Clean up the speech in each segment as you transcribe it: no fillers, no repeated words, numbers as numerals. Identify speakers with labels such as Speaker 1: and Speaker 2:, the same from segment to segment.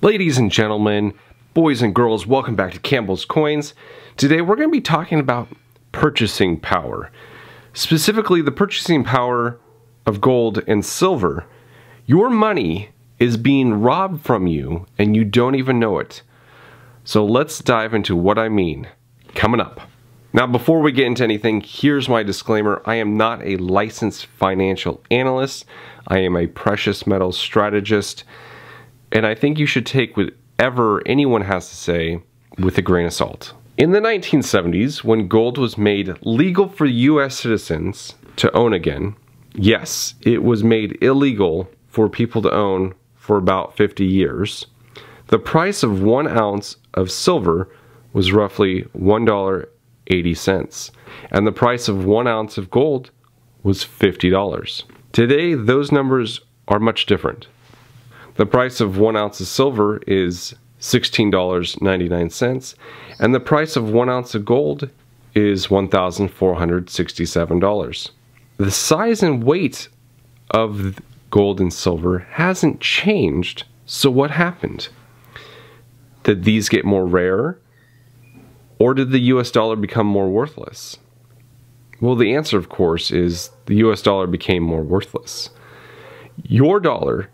Speaker 1: Ladies and gentlemen, boys and girls, welcome back to Campbell's Coins. Today we're going to be talking about purchasing power. Specifically, the purchasing power of gold and silver. Your money is being robbed from you and you don't even know it. So let's dive into what I mean coming up. Now, before we get into anything, here's my disclaimer. I am not a licensed financial analyst. I am a precious metals strategist. And I think you should take whatever anyone has to say with a grain of salt. In the 1970s, when gold was made legal for US citizens to own again, yes, it was made illegal for people to own for about 50 years. The price of 1 ounce of silver was roughly $1.80, and the price of 1 ounce of gold was $50. Today, those numbers are much different. The price of 1 ounce of silver is $16.99, and the price of 1 ounce of gold is $1,467. The size and weight of gold and silver hasn't changed, so what happened? Did these get more rare, or did the US dollar become more worthless? Well, the answer, of course, is the US dollar became more worthless. Your dollar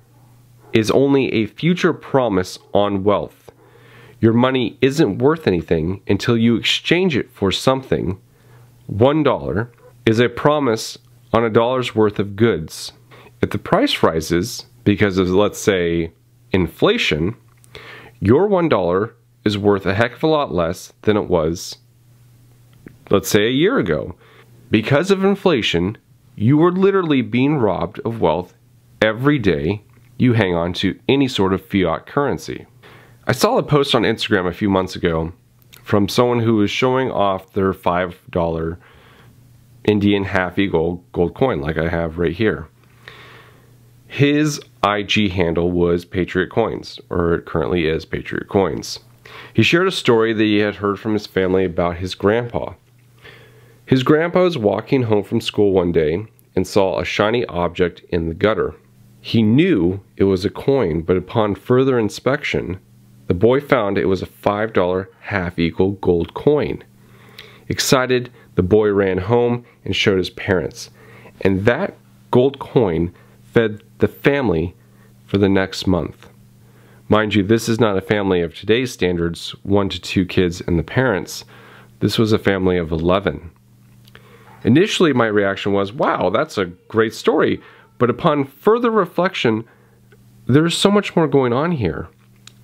Speaker 1: is only a future promise on wealth. Your money isn't worth anything until you exchange it for something. $1 is a promise on a dollar's worth of goods. If the price rises because of, let's say, inflation, your $1 is worth a heck of a lot less than it was, let's say, a year ago. Because of inflation, you are literally being robbed of wealth every day you hang on to any sort of fiat currency. I saw a post on Instagram a few months ago from someone who was showing off their $5 Indian half-eagle gold coin like I have right here. His IG handle was Patriot Coins, or it currently is Patriot Coins. He shared a story that he had heard from his family about his grandpa. His grandpa was walking home from school one day and saw a shiny object in the gutter. He knew it was a coin, but upon further inspection, the boy found it was a $5 half-equal gold coin. Excited, the boy ran home and showed his parents, and that gold coin fed the family for the next month. Mind you, this is not a family of today's standards, 1 to 2 kids and the parents. This was a family of 11. Initially, my reaction was, wow, that's a great story. But upon further reflection, there's so much more going on here.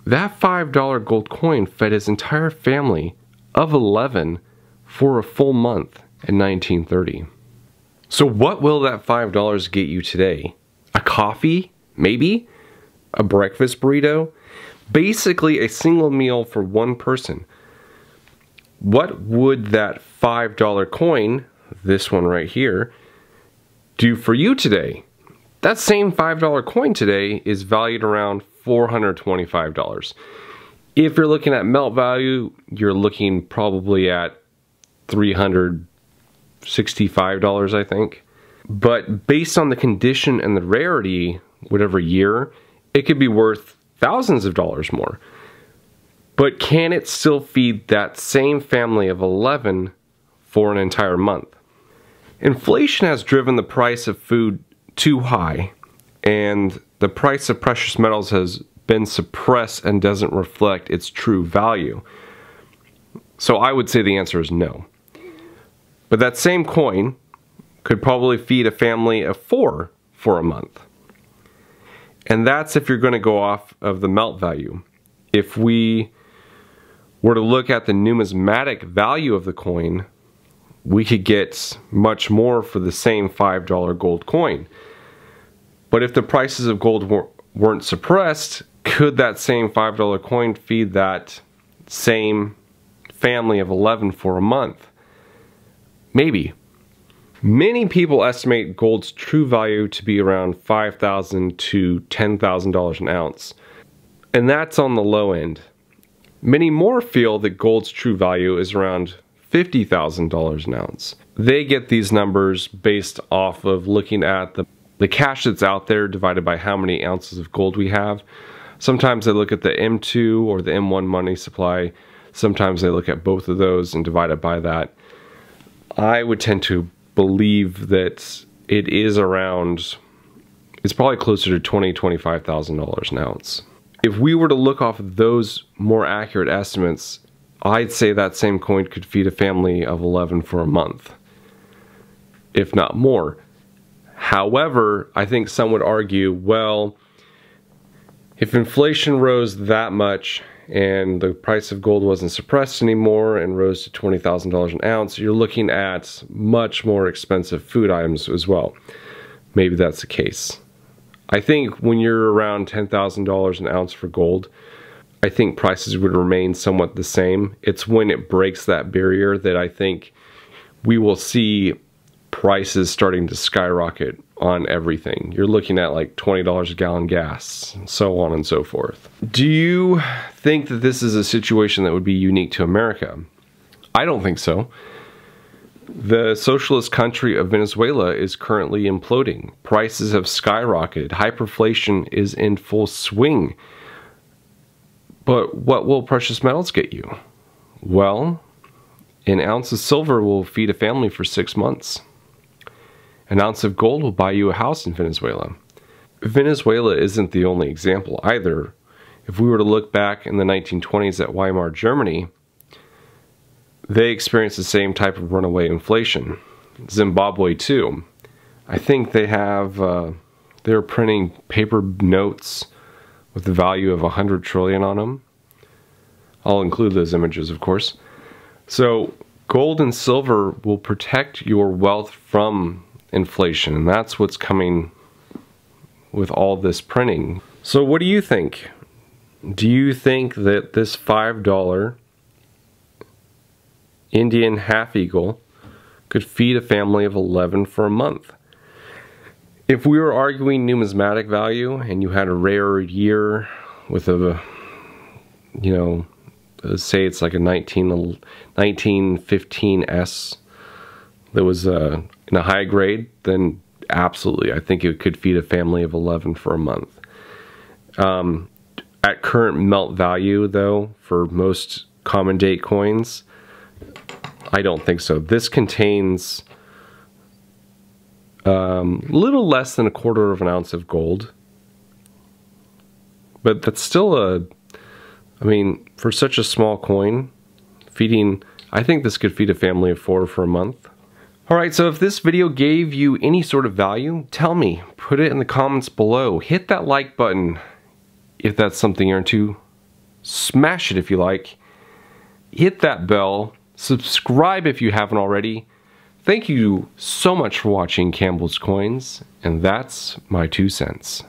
Speaker 1: That $5 gold coin fed his entire family of 11 for a full month in 1930. So what will that $5 get you today? A coffee? Maybe? A breakfast burrito? Basically a single meal for one person. What would that $5 coin, this one right here, do for you today? That same $5 coin today is valued around $425. If you're looking at melt value, you're looking probably at $365, I think. But based on the condition and the rarity, whatever year, it could be worth thousands of dollars more. But can it still feed that same family of 11 for an entire month? Inflation has driven the price of food too high, and the price of precious metals has been suppressed and doesn't reflect its true value. So I would say the answer is no. But that same coin could probably feed a family of 4 for a month. And that's if you're going to go off of the melt value. If we were to look at the numismatic value of the coin, we could get much more for the same $5 gold coin. But if the prices of gold weren't suppressed, could that same $5 coin feed that same family of 11 for a month? Maybe. Many people estimate gold's true value to be around $5,000 to $10,000 an ounce, and that's on the low end. Many more feel that gold's true value is around $50,000 an ounce. They get these numbers based off of looking at the cash that's out there divided by how many ounces of gold we have. Sometimes they look at the M2 or the M1 money supply. Sometimes they look at both of those and divide it by that. I would tend to believe that it is around, it's probably closer to $20,000, $25,000 an ounce. If we were to look off of those more accurate estimates, I'd say that same coin could feed a family of 11 for a month, if not more. However, I think some would argue, well, if inflation rose that much and the price of gold wasn't suppressed anymore and rose to $20,000 an ounce, you're looking at much more expensive food items as well. Maybe that's the case. I think when you're around $10,000 an ounce for gold, I think prices would remain somewhat the same. It's when it breaks that barrier that I think we will see prices starting to skyrocket on everything. You're looking at like $20 a gallon gas, and so on and so forth. Do you think that this is a situation that would be unique to America? I don't think so. The socialist country of Venezuela is currently imploding. Prices have skyrocketed. Hyperinflation is in full swing. But what will precious metals get you? Well, an ounce of silver will feed a family for 6 months. An ounce of gold will buy you a house in Venezuela. Venezuela isn't the only example either. If we were to look back in the 1920s at Weimar Germany, they experienced the same type of runaway inflation. Zimbabwe too. I think they have, they're printing paper notes with the value of 100 trillion on them. I'll include those images, of course. So gold and silver will protect your wealth from inflation, and that's what's coming with all this printing. So what do you think? Do you think that this $5 Indian half eagle could feed a family of 11 for a month? If we were arguing numismatic value and you had a rare year with a, you know, say it's like a 1915S that was in a high grade, then absolutely, I think it could feed a family of 11 for a month. At current melt value, though, for most common date coins, I don't think so. This contains little less than 1/4 of an ounce of gold, but that's still I mean, for such a small coin, I think this could feed a family of 4 for a month. Alright, so if this video gave you any sort of value, tell me. Put it in the comments below. Hit that like button if that's something you're into. Smash it if you like. Hit that bell. Subscribe if you haven't already. Thank you so much for watching Campbell's Coins, and that's my 2 cents.